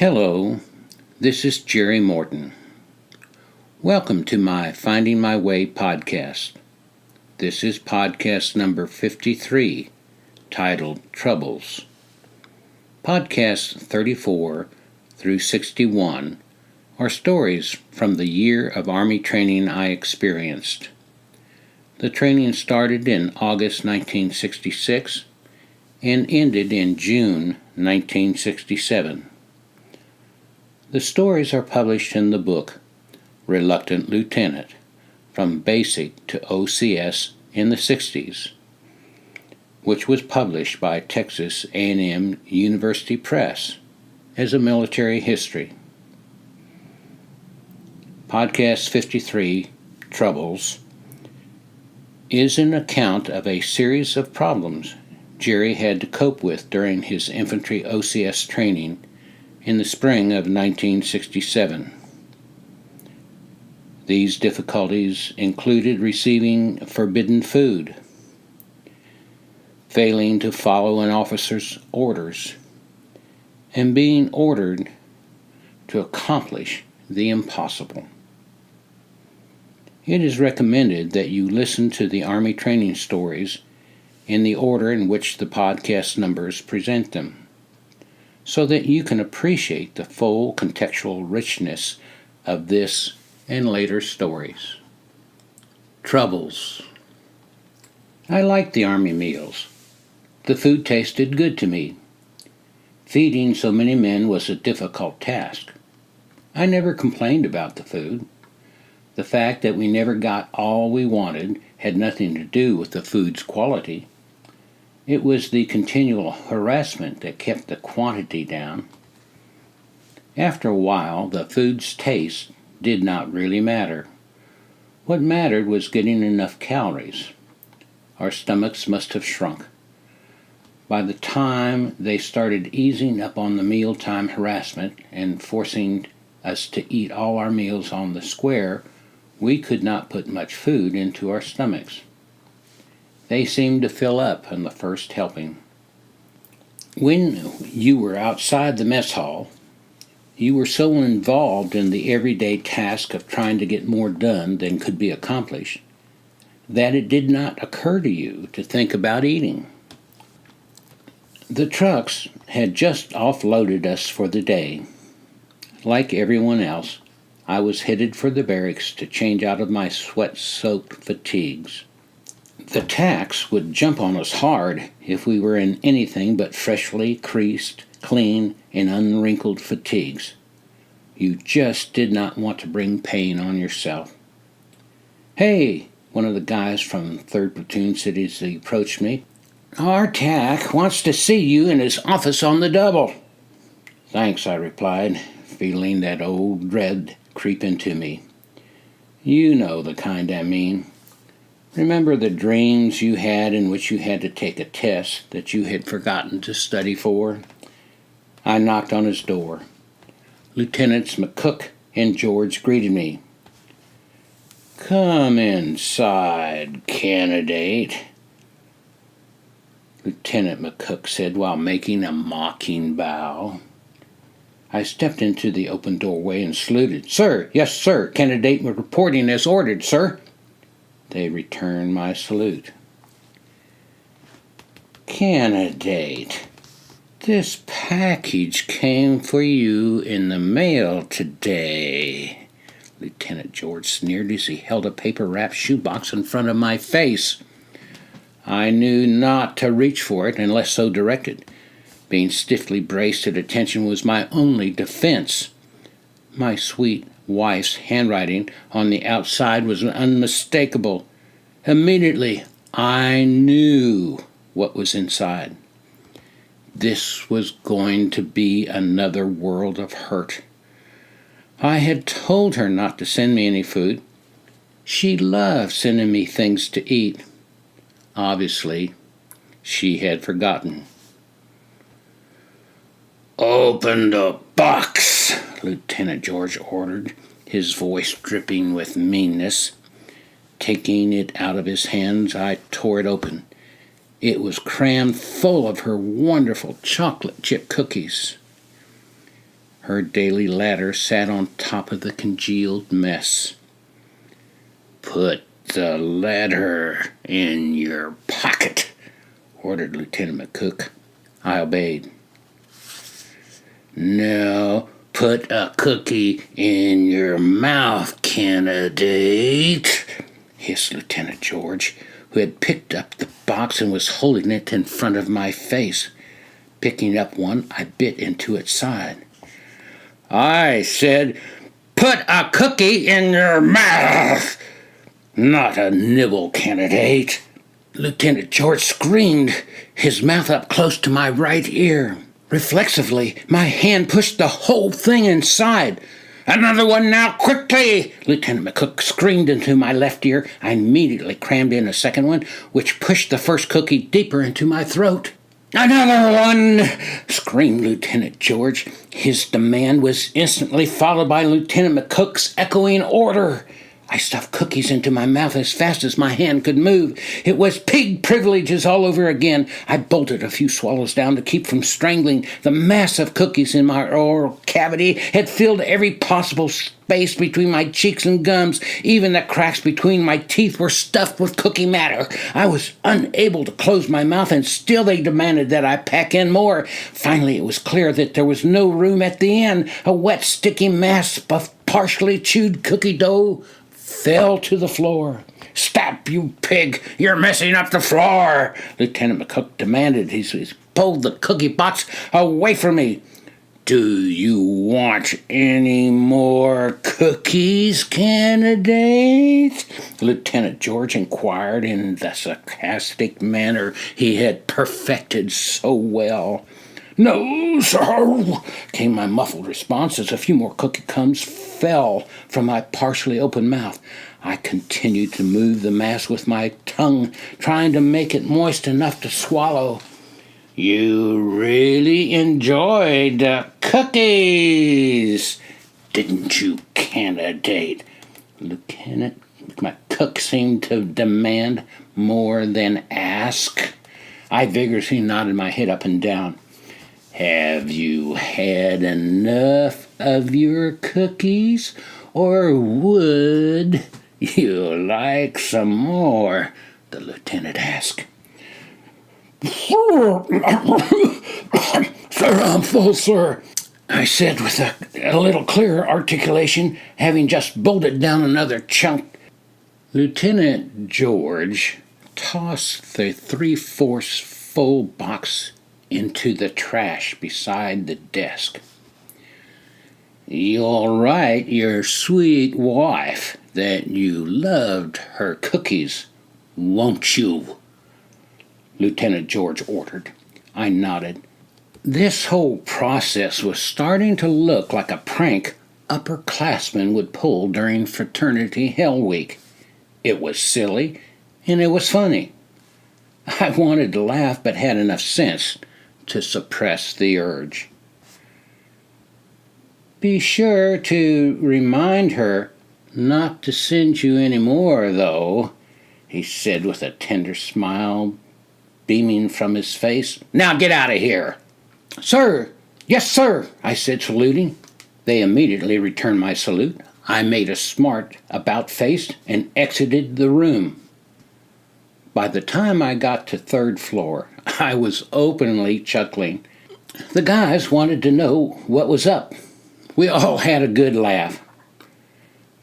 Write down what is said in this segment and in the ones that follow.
Hello, this is Jerry Morton. Welcome to my Finding My Way podcast. This is podcast number 53, titled Troubles. Podcasts 34 through 61 are stories from the year of Army training I experienced. The training started in August 1966 and ended in June 1967. The stories are published in the book Reluctant Lieutenant, From Basic to OCS in the 60s, which was published by Texas A&M University Press as a military history. Podcast 53, Troubles, is an account of a series of problems Jerry had to cope with during his infantry OCS training in the spring of 1967. These difficulties included receiving forbidden food, failing to follow an officer's orders, and being ordered to accomplish the impossible. It is recommended that you listen to the Army training stories in the order in which the podcast numbers present them, so that you can appreciate the full contextual richness of this and later stories. Troubles. I liked the Army meals. The food tasted good to me. Feeding so many men was a difficult task. I never complained about the food. The fact that we never got all we wanted had nothing to do with the food's quality. It was the continual harassment that kept the quantity down. After a while, the food's taste did not really matter. What mattered was getting enough calories. Our stomachs must have shrunk. By the time they started easing up on the mealtime harassment and forcing us to eat all our meals on the square, we could not put much food into our stomachs. They seemed to fill up on the first helping. When you were outside the mess hall, you were so involved in the everyday task of trying to get more done than could be accomplished that it did not occur to you to think about eating. The trucks had just offloaded us for the day. Like everyone else, I was headed for the barracks to change out of my sweat-soaked fatigues. The tax would jump on us hard if we were in anything but freshly creased, clean, and unwrinkled fatigues. You just did not want to bring pain on yourself. "Hey," one of the guys from 3rd Platoon said as he approached me. "Our TAC wants to see you in his office on the double." "Thanks," I replied, feeling that old dread creep into me. "You know the kind I mean. Remember the dreams you had in which you had to take a test that you had forgotten to study for?" I knocked on his door. Lieutenants McCook and George greeted me. "Come inside, candidate," Lieutenant McCook said while making a mocking bow. I stepped into the open doorway and saluted. "Sir, yes, sir, candidate reporting as ordered, sir." They returned my salute. "Candidate, this package came for you in the mail today," Lieutenant George sneered as he held a paper-wrapped shoebox in front of my face. I knew not to reach for it unless so directed. Being stiffly braced at attention was my only defense. My sweet wife's handwriting on the outside was unmistakable. Immediately, I knew what was inside. This was going to be another world of hurt. I had told her not to send me any food. She loved sending me things to eat. Obviously, she had forgotten. "Open the box," Lieutenant George ordered, his voice dripping with meanness. Taking it out of his hands, I tore it open. It was crammed full of her wonderful chocolate chip cookies. Her daily ladder sat on top of the congealed mess. "Put the ladder in your pocket," ordered Lieutenant McCook. I obeyed. "Now put a cookie in your mouth, candidate," hissed Lieutenant George, who had picked up the box and was holding it in front of my face. Picking up one, I bit into its side. "I said, put a cookie in your mouth, not a nibble, candidate." Lieutenant George screamed, his mouth up close to my right ear. Reflexively, my hand pushed the whole thing inside. "Another one now, quickly!" Lieutenant McCook screamed into my left ear. I immediately crammed in a second one, which pushed the first cookie deeper into my throat. "Another one!" screamed Lieutenant George. His demand was instantly followed by Lieutenant McCook's echoing order. I stuffed cookies into my mouth as fast as my hand could move. It was pig privileges all over again. I bolted a few swallows down to keep from strangling. The mass of cookies in my oral cavity had filled every possible space between my cheeks and gums. Even the cracks between my teeth were stuffed with cookie matter. I was unable to close my mouth, and still they demanded that I pack in more. Finally, it was clear that there was no room at the end. A wet, sticky mass of partially chewed cookie dough fell to the floor. "Stop, you pig! You're messing up the floor!" Lieutenant McCook demanded. He pulled the cookie box away from me. "Do you want any more cookies, candidate?" Lieutenant George inquired in the sarcastic manner he had perfected so well. "No, sir," came my muffled response as a few more cookie crumbs fell from my partially open mouth. I continued to move the mass with my tongue, trying to make it moist enough to swallow. "You really enjoyed the cookies, didn't you, candidate?" Lieutenant McCook seemed to demand more than ask. I vigorously nodded my head up and down. "Have you had enough of your cookies, or would you like some more?" the lieutenant asked. "Sir, I'm full, sir," I said with a little clearer articulation, having just bolted down another chunk. Lieutenant George tossed the 3/4 full box into the trash beside the desk. "You'll write your sweet wife that you loved her cookies, won't you?" Lieutenant George ordered. I nodded. This whole process was starting to look like a prank upperclassmen would pull during Fraternity Hell Week. It was silly, and it was funny. I wanted to laugh, but had enough sense to suppress the urge. "Be sure to remind her not to send you any more, though," he said with a tender smile beaming from his face. "Now get out of here." "Sir! Yes, sir!" I said, saluting. They immediately returned my salute. I made a smart about-face and exited the room. By the time I got to third floor, I was openly chuckling. The guys wanted to know what was up. We all had a good laugh.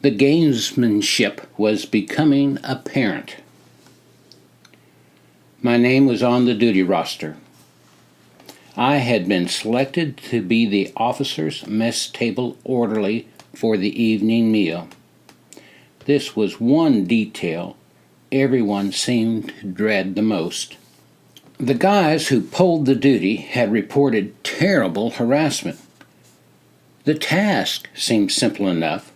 The gamesmanship was becoming apparent. My name was on the duty roster. I had been selected to be the officer's mess table orderly for the evening meal. This was one detail everyone seemed to dread the most. The guys who pulled the duty had reported terrible harassment. The task seemed simple enough.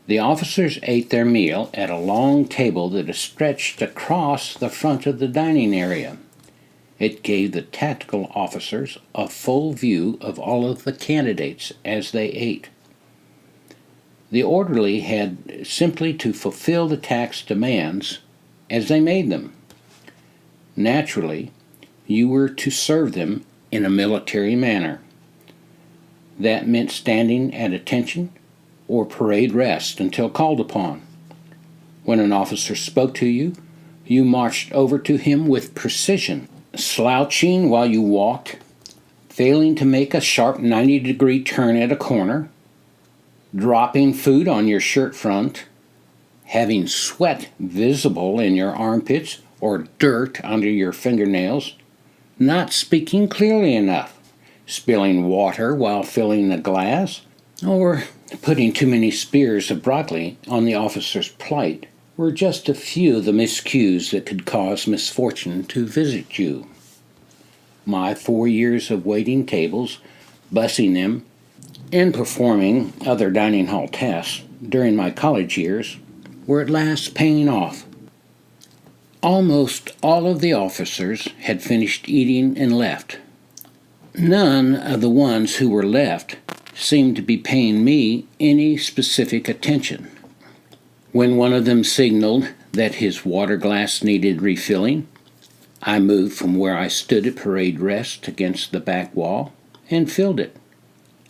The officers ate their meal at a long table that stretched across the front of the dining area. It gave the tactical officers a full view of all of the candidates as they ate. The orderly had simply to fulfill the task demands as they made them. Naturally, you were to serve them in a military manner. That meant standing at attention or parade rest until called upon. When an officer spoke to you, you marched over to him with precision, slouching while you walked, failing to make a sharp 90-degree turn at a corner, dropping food on your shirt front, having sweat visible in your armpits or dirt under your fingernails, not speaking clearly enough, spilling water while filling a glass, or putting too many spears of broccoli on the officer's plate were just a few of the miscues that could cause misfortune to visit you. My 4 years of waiting tables, bussing them, and performing other dining hall tasks during my college years were at last paying off. Almost all of the officers had finished eating and left. None of the ones who were left seemed to be paying me any specific attention. When one of them signaled that his water glass needed refilling, I moved from where I stood at parade rest against the back wall and filled it.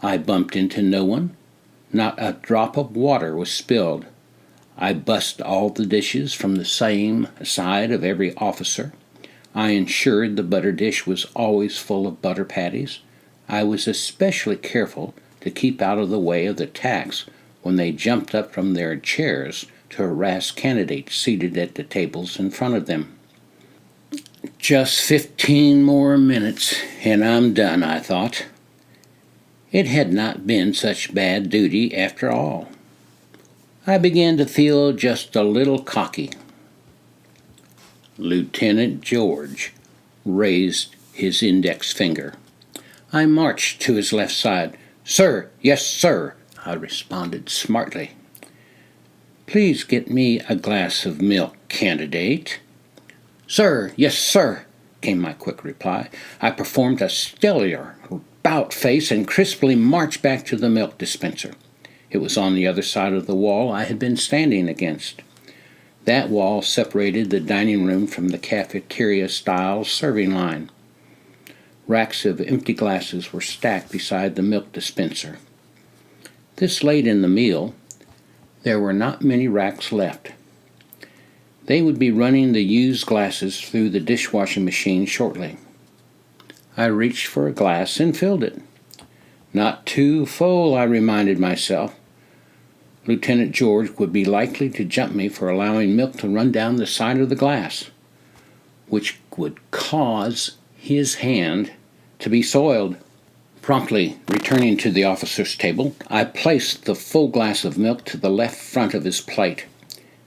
I bumped into no one. Not a drop of water was spilled. I bussed all the dishes from the same side of every officer. I ensured the butter dish was always full of butter patties. I was especially careful to keep out of the way of the tacks when they jumped up from their chairs to harass candidates seated at the tables in front of them. Just 15 more minutes, and I'm done, I thought. It had not been such bad duty after all. I began to feel just a little cocky. Lieutenant George raised his index finger. I marched to his left side. "Sir, yes, sir," I responded smartly. "Please get me a glass of milk, candidate." "Sir, yes, sir," came my quick reply. I performed a stellar about-face and crisply marched back to the milk dispenser. It was on the other side of the wall I had been standing against. That wall separated the dining room from the cafeteria-style serving line. Racks of empty glasses were stacked beside the milk dispenser. This late in the meal, there were not many racks left. They would be running the used glasses through the dishwashing machine shortly. I reached for a glass and filled it. Not too full, I reminded myself. Lieutenant George would be likely to jump me for allowing milk to run down the side of the glass, which would cause his hand to be soiled. Promptly returning to the officer's table, I placed the full glass of milk to the left front of his plate.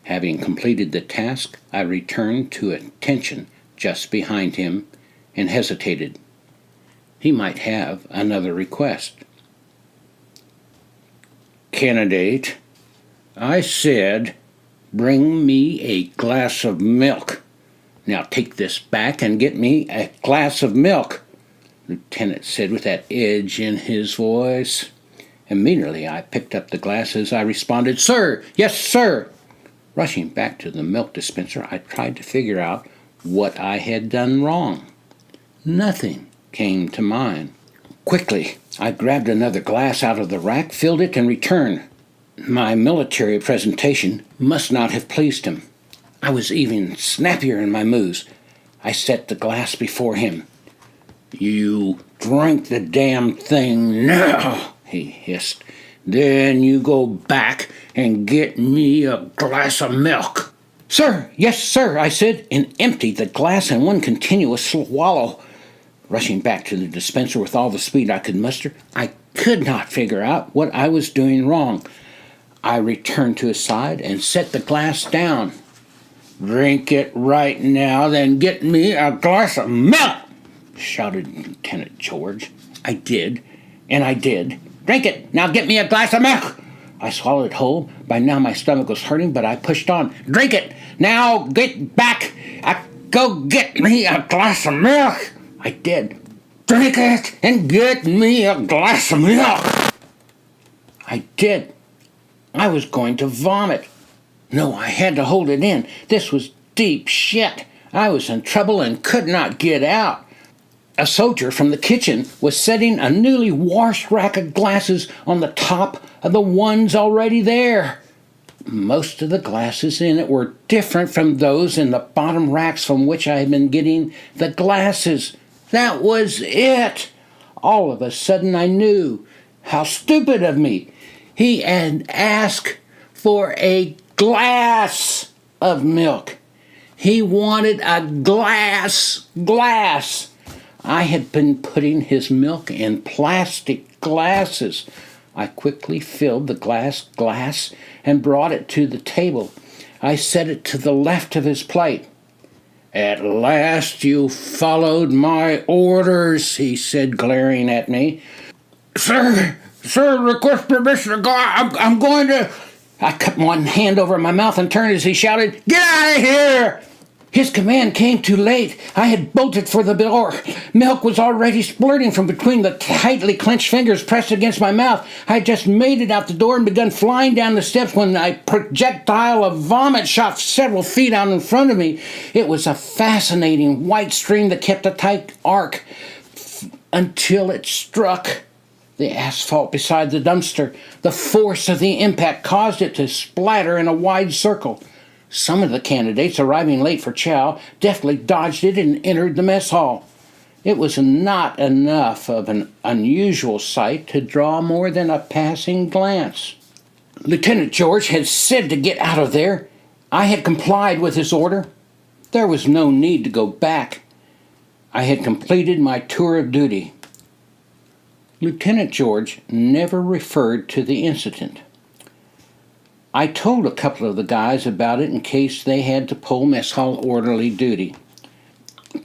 Having completed the task, I returned to attention just behind him and hesitated. He might have another request. "Candidate, I said, bring me a glass of milk. Now take this back and get me a glass of milk," Lieutenant said with that edge in his voice. Immediately I picked up the glasses. I responded, "Sir, yes, sir." Rushing back to the milk dispenser, I tried to figure out what I had done wrong. Nothing came to mind. Quickly, I grabbed another glass out of the rack, filled it, and returned. My military presentation must not have pleased him. I was even snappier in my moves. I set the glass before him. "You drink the damn thing now," he hissed. "Then you go back and get me a glass of milk." "Sir, yes, sir," I said, and emptied the glass in one continuous swallow. Rushing back to the dispenser with all the speed I could muster, I could not figure out what I was doing wrong. I returned to his side and set the glass down. "Drink it right now, then get me a glass of milk," shouted Lieutenant George. I did, and I did. "Drink it! Now get me a glass of milk!" I swallowed whole. By now my stomach was hurting, but I pushed on. "Drink it! Now get back! Go get me a glass of milk!" I did. "Drink it and get me a glass of milk!" I did. I was going to vomit. No, I had to hold it in. This was deep shit. I was in trouble and could not get out. A soldier from the kitchen was setting a newly washed rack of glasses on the top of the ones already there. Most of the glasses in it were different from those in the bottom racks from which I had been getting the glasses. That was it. All of a sudden I knew. How stupid of me. He had asked for a glass of milk. He wanted a glass. I had been putting his milk in plastic glasses. I quickly filled the glass and brought it to the table. I set it to the left of his plate. "At last you followed my orders," he said, glaring at me. Sir, request permission to go. I'm going to... I cut one hand over my mouth and turned as he shouted, "Get out of here!" His command came too late. I had bolted for the door. Milk was already splurting from between the tightly clenched fingers pressed against my mouth. I had just made it out the door and begun flying down the steps when a projectile of vomit shot several feet out in front of me. It was a fascinating white stream that kept a tight arc until it struck the asphalt beside the dumpster. The force of the impact caused it to splatter in a wide circle. Some of the candidates, arriving late for chow, deftly dodged it and entered the mess hall. It was not enough of an unusual sight to draw more than a passing glance. Lieutenant George had said to get out of there. I had complied with his order. There was no need to go back. I had completed my tour of duty. Lieutenant George never referred to the incident. I told a couple of the guys about it in case they had to pull mess hall orderly duty.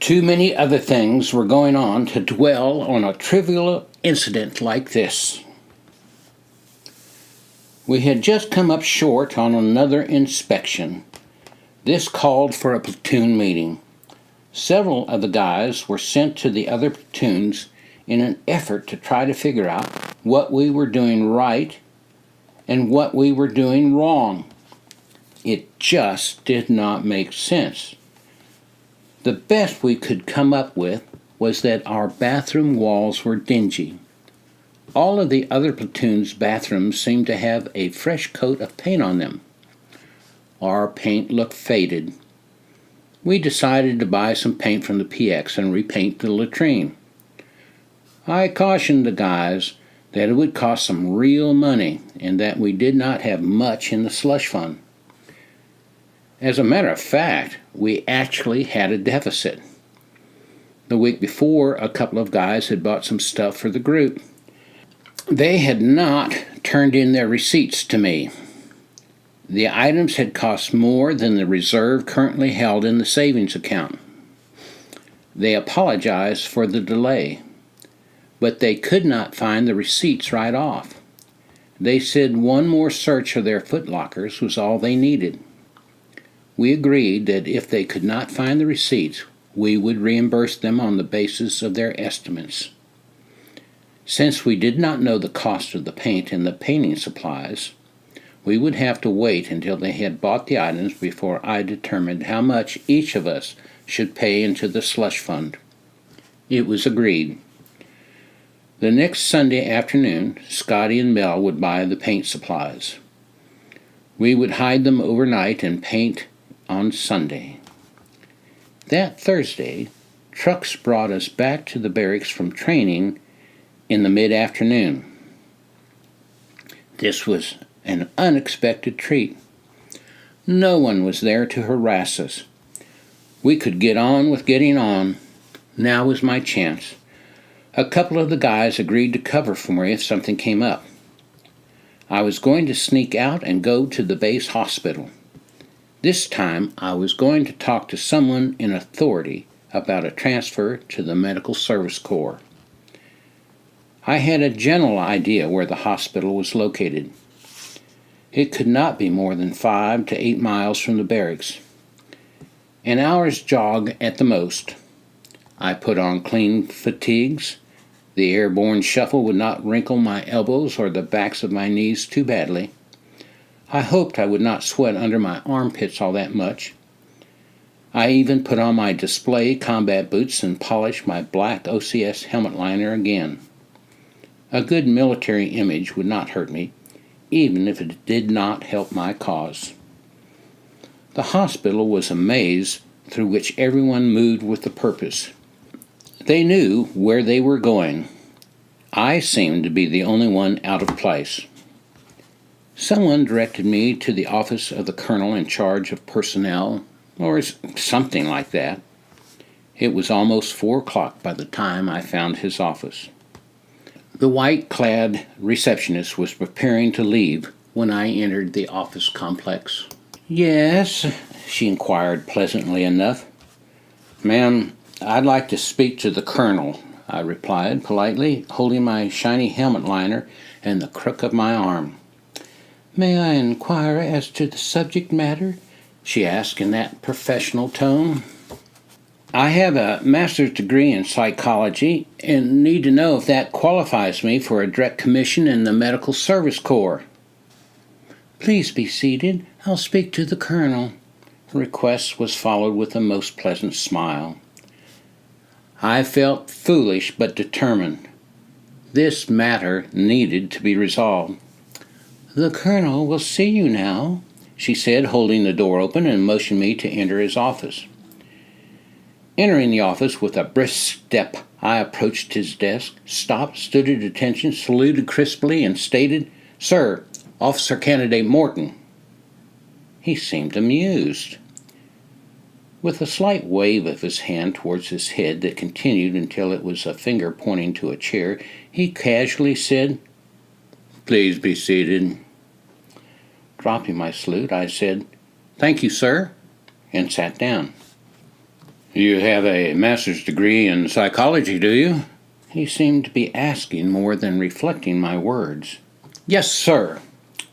Too many other things were going on to dwell on a trivial incident like this. We had just come up short on another inspection. This called for a platoon meeting. Several of the guys were sent to the other platoons in an effort to try to figure out what we were doing right and what we were doing wrong. It just did not make sense. The best we could come up with was that our bathroom walls were dingy. All of the other platoons' bathrooms seemed to have a fresh coat of paint on them. Our paint looked faded. We decided to buy some paint from the PX and repaint the latrine. I cautioned the guys that it would cost some real money and that we did not have much in the slush fund. As a matter of fact, we actually had a deficit. The week before, a couple of guys had bought some stuff for the group. They had not turned in their receipts to me. The items had cost more than the reserve currently held in the savings account. They apologized for the delay, but they could not find the receipts right off. They said one more search of their footlockers was all they needed. We agreed that if they could not find the receipts, we would reimburse them on the basis of their estimates. Since we did not know the cost of the paint and the painting supplies, we would have to wait until they had bought the items before I determined how much each of us should pay into the slush fund. It was agreed. The next Sunday afternoon, Scotty and Mel would buy the paint supplies. We would hide them overnight and paint on Sunday. That Thursday, trucks brought us back to the barracks from training in the mid-afternoon. This was an unexpected treat. No one was there to harass us. We could get on with getting on. Now was my chance. A couple of the guys agreed to cover for me if something came up. I was going to sneak out and go to the base hospital. This time I was going to talk to someone in authority about a transfer to the Medical Service Corps. I had a general idea where the hospital was located. It could not be more than 5 to 8 miles from the barracks. An hour's jog at the most. I put on clean fatigues. The airborne shuffle would not wrinkle my elbows or the backs of my knees too badly. I hoped I would not sweat under my armpits all that much. I even put on my display combat boots and polished my black OCS helmet liner again. A good military image would not hurt me, even if it did not help my cause. The hospital was a maze through which everyone moved with a purpose. They knew where they were going. I seemed to be the only one out of place. Someone directed me to the office of the colonel in charge of personnel, or something like that. It was almost 4 o'clock by the time I found his office. The white-clad receptionist was preparing to leave when I entered the office complex. "Yes," she inquired pleasantly enough. "Ma'am, I'd like to speak to the colonel," I replied politely, holding my shiny helmet liner and the crook of my arm. "May I inquire as to the subject matter?" she asked in that professional tone. "I have a master's degree in psychology and need to know if that qualifies me for a direct commission in the Medical Service Corps." "Please be seated. I'll speak to the colonel." The request was followed with a most pleasant smile. I felt foolish but determined. This matter needed to be resolved. "The colonel will see you now," she said, holding the door open and motioned me to enter his office. Entering the office with a brisk step, I approached his desk, stopped, stood at attention, saluted crisply, and stated, "Sir, Officer Candidate Morton." He seemed amused. With a slight wave of his hand towards his head that continued until it was a finger pointing to a chair, he casually said, "Please be seated." Dropping my salute, I said, "Thank you, sir," and sat down. "You have a master's degree in psychology, do you?" He seemed to be asking more than reflecting my words. "Yes, sir.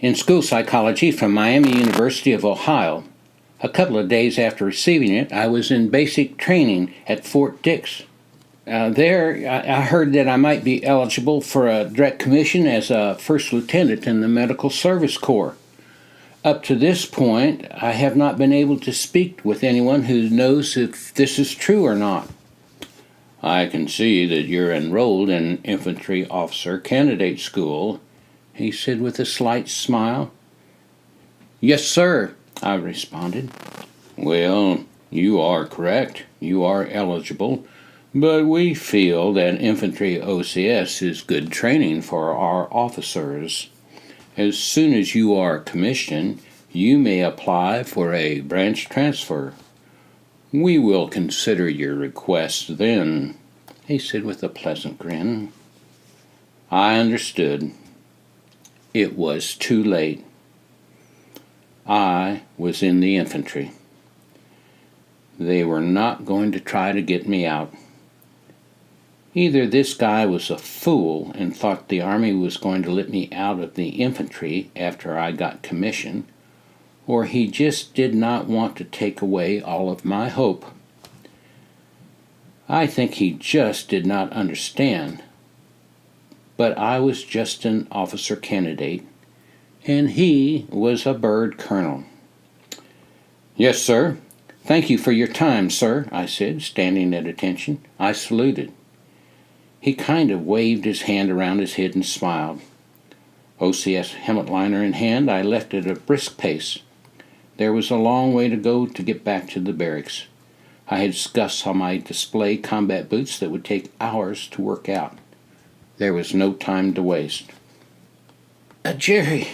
In school psychology from Miami University of Ohio. A couple of days after receiving it, I was in basic training at Fort Dix. There, I heard that I might be eligible for a direct commission as a first lieutenant in the Medical Service Corps. Up to this point, I have not been able to speak with anyone who knows if this is true or not." "I can see that you're enrolled in Infantry Officer Candidate School," he said with a slight smile. "Yes, sir," I responded. "Well, you are correct. You are eligible, but we feel that Infantry OCS is good training for our officers. As soon as you are commissioned, you may apply for a branch transfer. We will consider your request then," he said with a pleasant grin. I understood. It was too late. I was in the infantry. They were not going to try to get me out. Either this guy was a fool and thought the Army was going to let me out of the infantry after I got commissioned, or he just did not want to take away all of my hope. I think he just did not understand. But I was just an officer candidate, and he was a bird colonel. "Yes, sir. Thank you for your time, sir," I said, standing at attention. I saluted. He kind of waved his hand around his head and smiled. OCS helmet liner in hand, I left at a brisk pace. There was a long way to go to get back to the barracks. I had discussed on my display combat boots that would take hours to work out. There was no time to waste. "Jerry,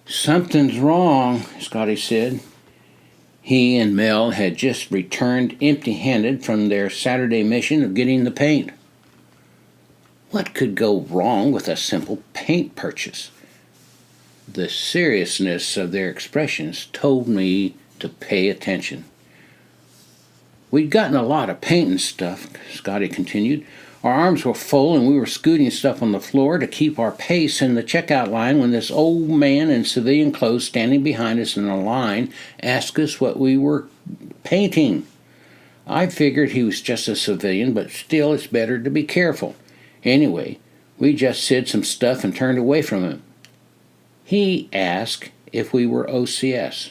something's wrong," Scotty said. He and Mel had just returned empty-handed from their Saturday mission of getting the paint. What could go wrong with a simple paint purchase? The seriousness of their expressions told me to pay attention. "We'd gotten a lot of paint and stuff," Scotty continued. "Our arms were full and we were scooting stuff on the floor to keep our pace in the checkout line when this old man in civilian clothes standing behind us in a line asked us what we were painting. I figured he was just a civilian, but still it's better to be careful. Anyway, we just said some stuff and turned away from him. He asked if we were OCS.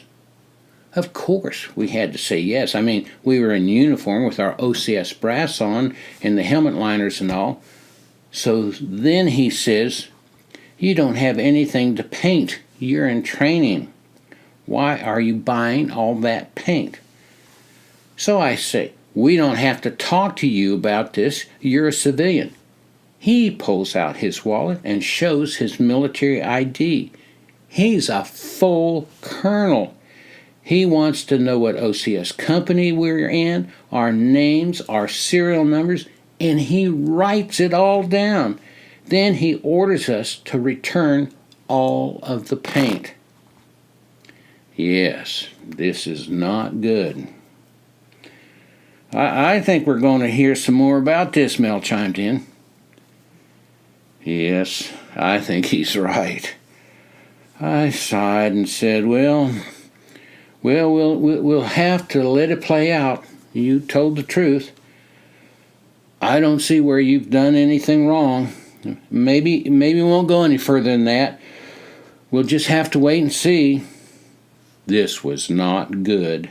Of course, we had to say yes. I mean, we were in uniform with our OCS brass on and the helmet liners and all. So then he says, "You don't have anything to paint. You're in training. Why are you buying all that paint?" So I say, "We don't have to talk to you about this. You're a civilian." He pulls out his wallet and shows his military ID. He's a full colonel. He wants to know what OCS company we're in, our names, our serial numbers, and he writes it all down. Then he orders us to return all of the paint. Yes, this is not good. I think we're going to hear some more about this, Mel chimed in. Yes, I think he's right. I sighed and said, Well, we'll have to let it play out. You told the truth. I don't see where you've done anything wrong. Maybe we won't go any further than that. We'll just have to wait and see." This was not good.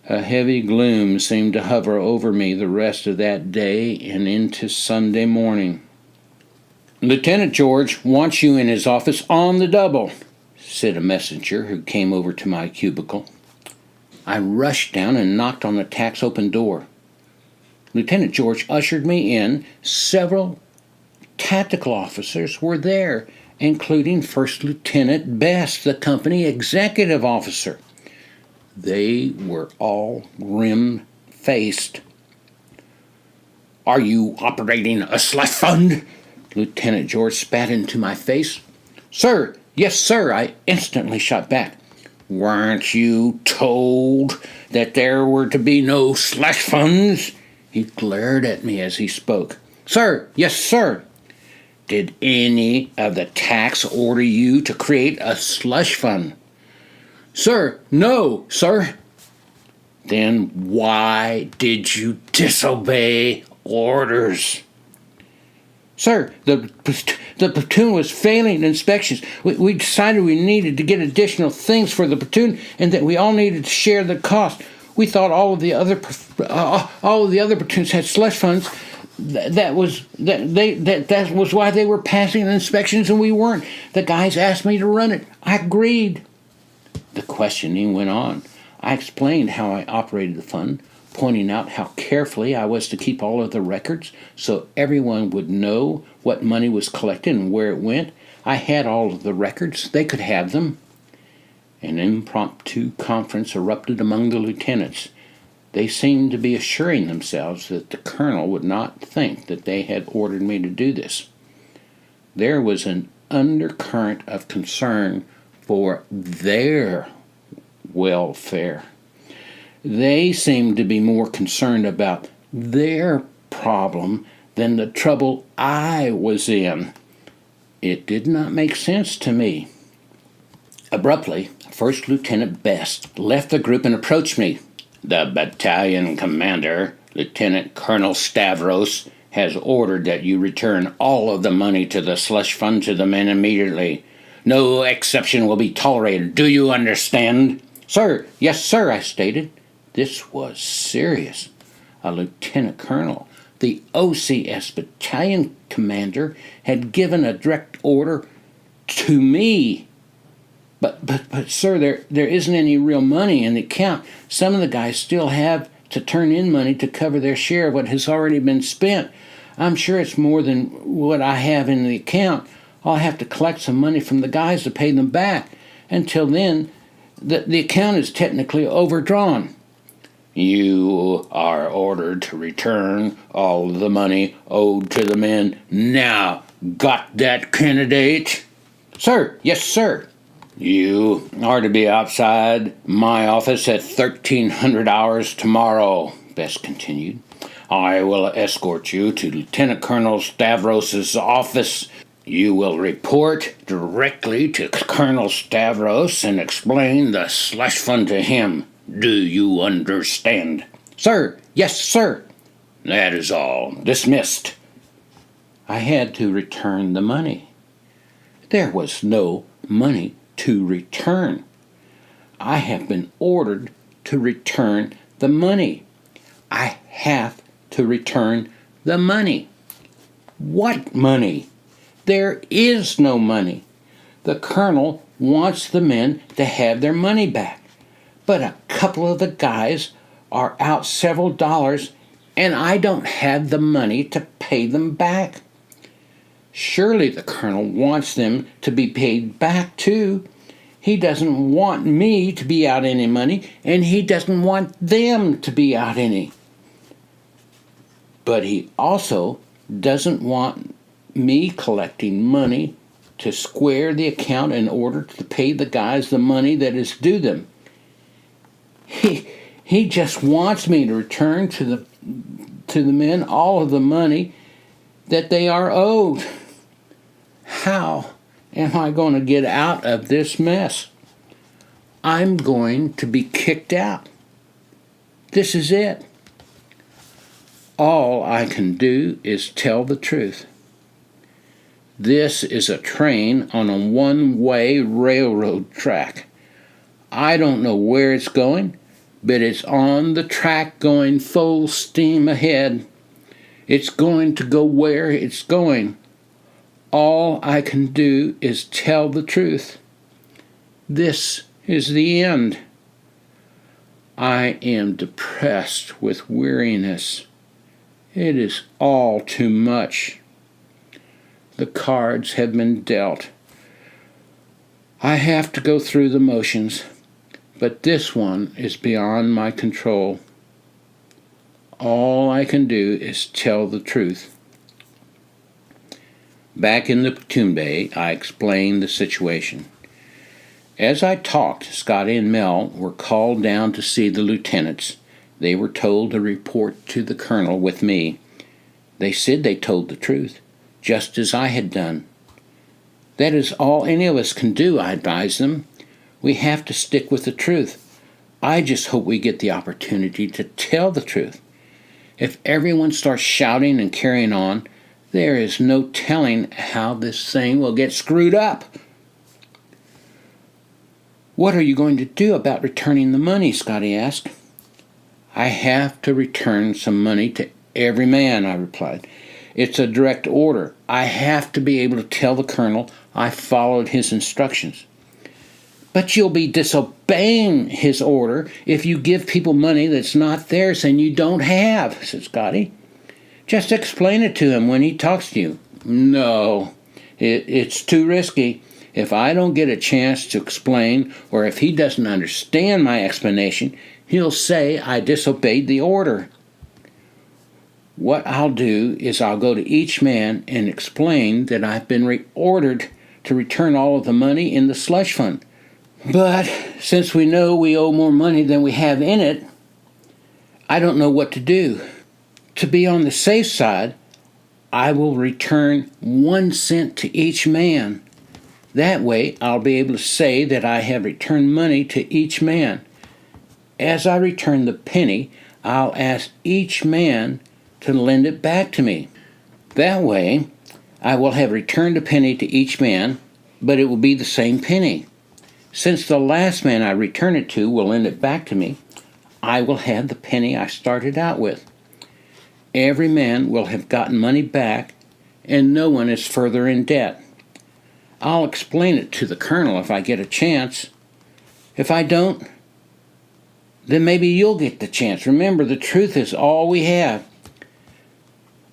A heavy gloom seemed to hover over me the rest of that day and into Sunday morning. "Lieutenant George wants you in his office on the double," said a messenger who came over to my cubicle. I rushed down and knocked on the tack's open door. Lieutenant George ushered me in. Several tactical officers were there, including First Lieutenant Best, the company executive officer. They were all grim-faced. "Are you operating a slush fund?" Lieutenant George spat into my face. "Sir, yes, sir," I instantly shot back. "Weren't you told that there were to be no slush funds?" He glared at me as he spoke. "Sir, yes, sir." "Did any of the tax order you to create a slush fund?" "Sir, no, sir." "Then why did you disobey orders?" "Sir, the platoon was failing inspections. We decided we needed to get additional things for the platoon and that we all needed to share the cost. We thought all of the other platoons had slush funds. That was why they were passing inspections and we weren't. The guys asked me to run it. I agreed." The questioning went on. I explained how I operated the fund, pointing out how carefully I was to keep all of the records so everyone would know what money was collected and where it went. I had all of the records. They could have them. An impromptu conference erupted among the lieutenants. They seemed to be assuring themselves that the colonel would not think that they had ordered me to do this. There was an undercurrent of concern for their welfare. They seemed to be more concerned about their problem than the trouble I was in. It did not make sense to me. Abruptly, First Lieutenant Best left the group and approached me. "The battalion commander, Lieutenant Colonel Stavros, has ordered that you return all of the money to the slush fund to the men immediately. No exception will be tolerated. Do you understand?" "Sir, yes, sir," I stated. This was serious. A lieutenant colonel, the OCS battalion commander, had given a direct order to me. But sir, there isn't any real money in the account. Some of the guys still have to turn in money to cover their share of what has already been spent. I'm sure it's more than what I have in the account. I'll have to collect some money from the guys to pay them back. Until then, the account is technically overdrawn." "You are ordered to return all the money owed to the men now. Got that, candidate?" "Sir, yes, sir." "You are to be outside my office at 1300 hours tomorrow," Best continued. "I will escort you to Lieutenant Colonel Stavros' office. You will report directly to Colonel Stavros and explain the slush fund to him. Do you understand?" "Sir, yes, sir." "That is all. Dismissed." I had to return the money. There was no money to return. I have been ordered to return the money. I have to return the money. What money? There is no money. The colonel wants the men to have their money back, but a couple of the guys are out several dollars and I don't have the money to pay them back. Surely the colonel wants them to be paid back too. He doesn't want me to be out any money, and he doesn't want them to be out any. But he also doesn't want me collecting money to square the account in order to pay the guys the money that is due them. He just wants me to return to the men all of the money that they are owed. How am I going to get out of this mess? I'm going to be kicked out. This is it. All I can do is tell the truth. This is a train on a one-way railroad track. I don't know where it's going, but it's on the track going full steam ahead. It's going to go where it's going. All I can do is tell the truth. This is the end. I am depressed with weariness. It is all too much. The cards have been dealt. I have to go through the motions, but this one is beyond my control. All I can do is tell the truth. Back in the platoon bay, I explained the situation. As I talked, Scotty and Mel were called down to see the lieutenants. They were told to report to the colonel with me. They said they told the truth, just as I had done. That is all any of us can do, I advised them. We have to stick with the truth. I just hope we get the opportunity to tell the truth. If everyone starts shouting and carrying on, there is no telling how this thing will get screwed up. What are you going to do about returning the money? Scotty asked. I have to return some money to every man, I replied. It's a direct order. I have to be able to tell the colonel I followed his instructions. But you'll be disobeying his order if you give people money that's not theirs and you don't have, said Scotty. Just explain it to him when he talks to you. No, it's too risky. If I don't get a chance to explain, or if he doesn't understand my explanation, he'll say I disobeyed the order. What I'll do is I'll go to each man and explain that I've been ordered to return all of the money in the slush fund. But since we know we owe more money than we have in it, I don't know what to do. To be on the safe side, I will return 1 cent to each man. That way, I'll be able to say that I have returned money to each man. As I return the penny, I'll ask each man to lend it back to me. That way, I will have returned a penny to each man, but it will be the same penny. Since the last man I return it to will lend it back to me, I will have the penny I started out with. Every man will have gotten money back, and no one is further in debt. I'll explain it to the colonel if I get a chance. If I don't, then maybe you'll get the chance. Remember, the truth is all we have.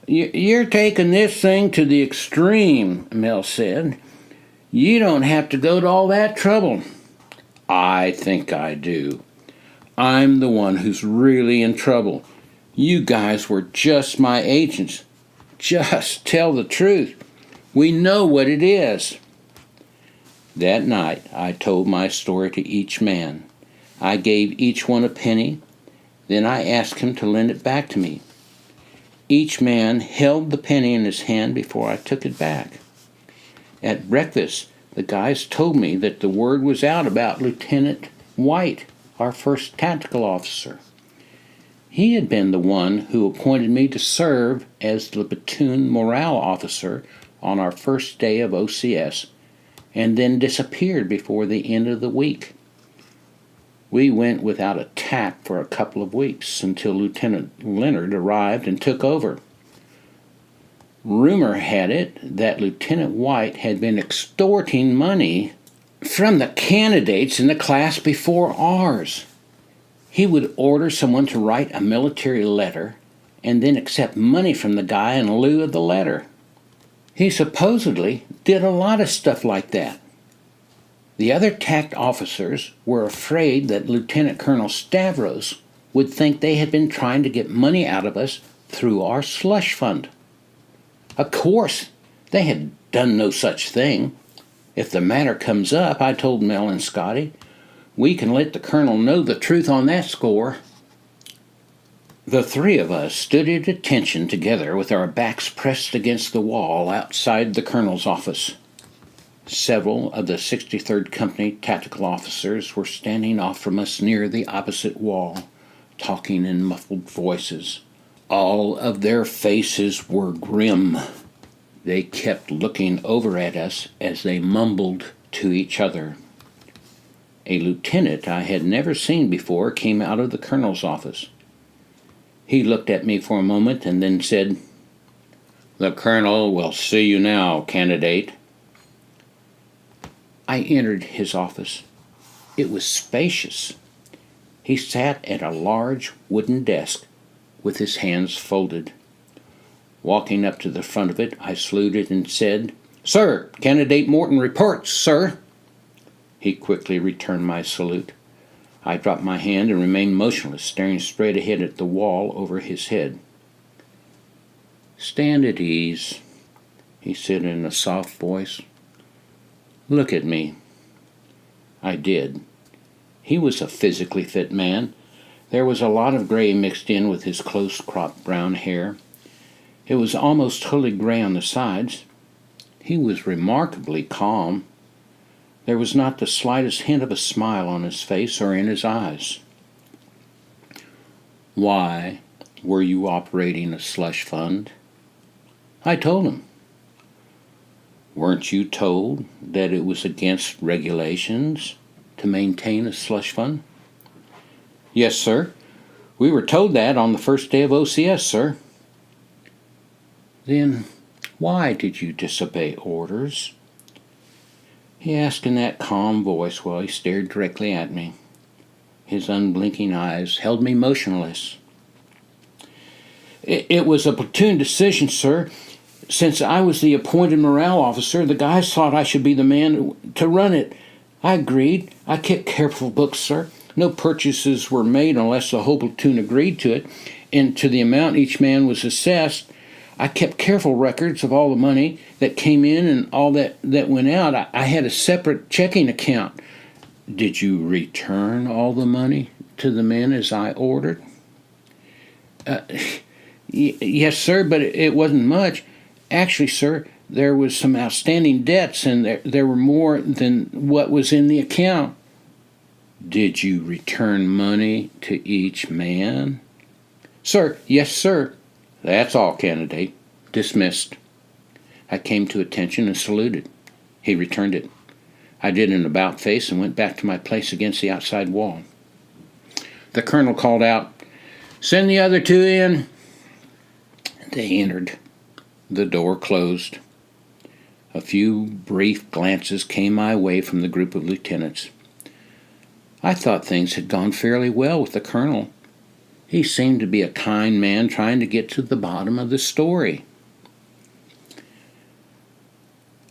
You're taking this thing to the extreme, Mel said. You don't have to go to all that trouble. I think I do. I'm the one who's really in trouble. You guys were just my agents. Just tell the truth. We know what it is. That night, I told my story to each man. I gave each one a penny. Then I asked him to lend it back to me. Each man held the penny in his hand before I took it back. At breakfast, the guys told me that the word was out about Lieutenant White, our first tactical officer. He had been the one who appointed me to serve as the platoon morale officer on our first day of OCS, and then disappeared before the end of the week. We went without attack for a couple of weeks until Lieutenant Leonard arrived and took over. Rumor had it that Lieutenant White had been extorting money from the candidates in the class before ours. He would order someone to write a military letter and then accept money from the guy in lieu of the letter. He supposedly did a lot of stuff like that. The other TACT officers were afraid that Lieutenant Colonel Stavros would think they had been trying to get money out of us through our slush fund. Of course, they had done no such thing. If the matter comes up, I told Mel and Scotty, we can let the colonel know the truth on that score. The three of us stood at attention together with our backs pressed against the wall outside the colonel's office. Several of the 63rd Company tactical officers were standing off from us near the opposite wall, talking in muffled voices. All of their faces were grim. They kept looking over at us as they mumbled to each other. A lieutenant I had never seen before came out of the colonel's office. He looked at me for a moment and then said, "The colonel will see you now, candidate." I entered his office. It was spacious. He sat at a large wooden desk with his hands folded. Walking up to the front of it, I saluted and said, "Sir, Candidate Morton reports, sir." He quickly returned my salute. I dropped my hand and remained motionless, staring straight ahead at the wall over his head. "Stand at ease," he said in a soft voice. "Look at me." I did. He was a physically fit man. There was a lot of gray mixed in with his close-cropped brown hair. It was almost totally gray on the sides. He was remarkably calm. There was not the slightest hint of a smile on his face or in his eyes. "Why were you operating a slush fund?" I told him. "Weren't you told that it was against regulations to maintain a slush fund?" "Yes, sir. We were told that on the first day of OCS, sir." "Then why did you disobey orders?" he asked in that calm voice while he stared directly at me. His unblinking eyes held me motionless. It was a platoon decision, sir. Since I was the appointed morale officer, the guys thought I should be the man to run it. I agreed. I kept careful books, sir. No purchases were made unless the whole platoon agreed to it, and to the amount each man was assessed. I kept careful records of all the money that came in and all that went out. I had a separate checking account. Did you return all the money to the men as I ordered? Yes, sir, but it wasn't much. Actually, sir, there was some outstanding debts, and there were more than what was in the account. Did you return money to each man? Sir, yes, sir. That's all, candidate. Dismissed. I came to attention and saluted. He returned it. I did an about face and went back to my place against the outside wall. The colonel called out, "Send the other two in." They entered. The door closed. A few brief glances came my way from the group of lieutenants. I thought things had gone fairly well with the colonel. He seemed to be a kind man trying to get to the bottom of the story.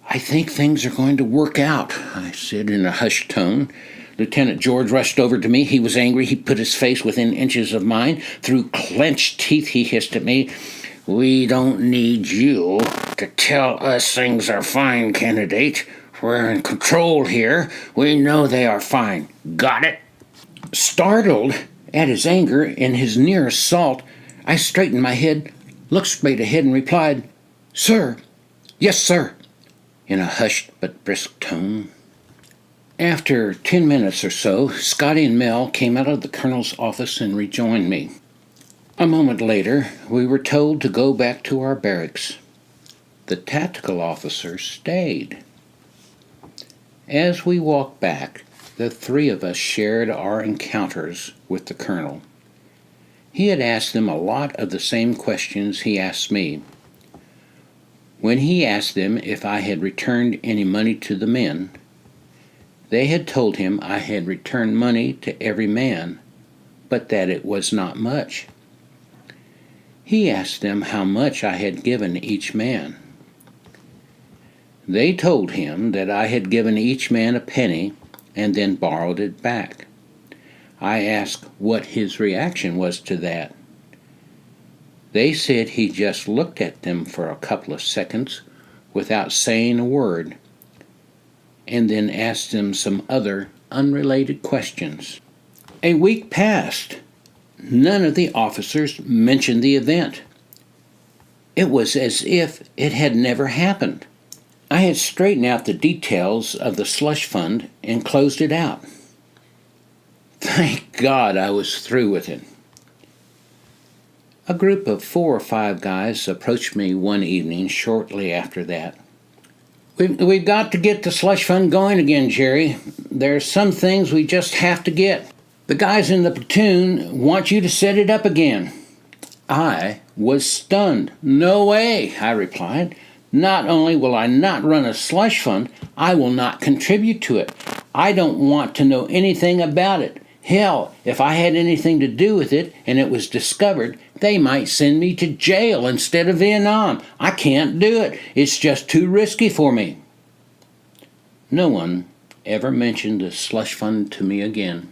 "I think things are going to work out," I said in a hushed tone. Lieutenant George rushed over to me. He was angry. He put his face within inches of mine. Through clenched teeth, he hissed at me, "We don't need you to tell us things are fine, candidate. We're in control here. We know they are fine. Got it?" Startled at his anger and his near assault, I straightened my head, looked straight ahead, and replied, "Sir, yes, sir," in a hushed but brisk tone. After 10 minutes or so, Scotty and Mel came out of the colonel's office and rejoined me. A moment later, we were told to go back to our barracks. The tactical officer stayed. As we walked back, The three of us shared our encounters with the colonel. He had asked them a lot of the same questions he asked me. When he asked them if I had returned any money to the men, they had told him I had returned money to every man, but that it was not much. He asked them how much I had given each man. They told him that I had given each man a penny and then borrowed it back. I asked what his reaction was to that. They said he just looked at them for a couple of seconds without saying a word, and then asked them some other unrelated questions. A week passed. None of the officers mentioned the event. It was as if it had never happened. I had straightened out the details of the slush fund and closed it out. Thank God I was through with it. A group of 4 or 5 guys approached me one evening shortly after that. We've got to get the slush fund going again, Jerry. There are some things we just have to get. The guys in the platoon want you to set it up again. I was stunned. No way, I replied. Not only will I not run a slush fund, I will not contribute to it. I don't want to know anything about it. Hell, if I had anything to do with it and it was discovered, they might send me to jail instead of Vietnam. I can't do it. It's just too risky for me. No one ever mentioned the slush fund to me again.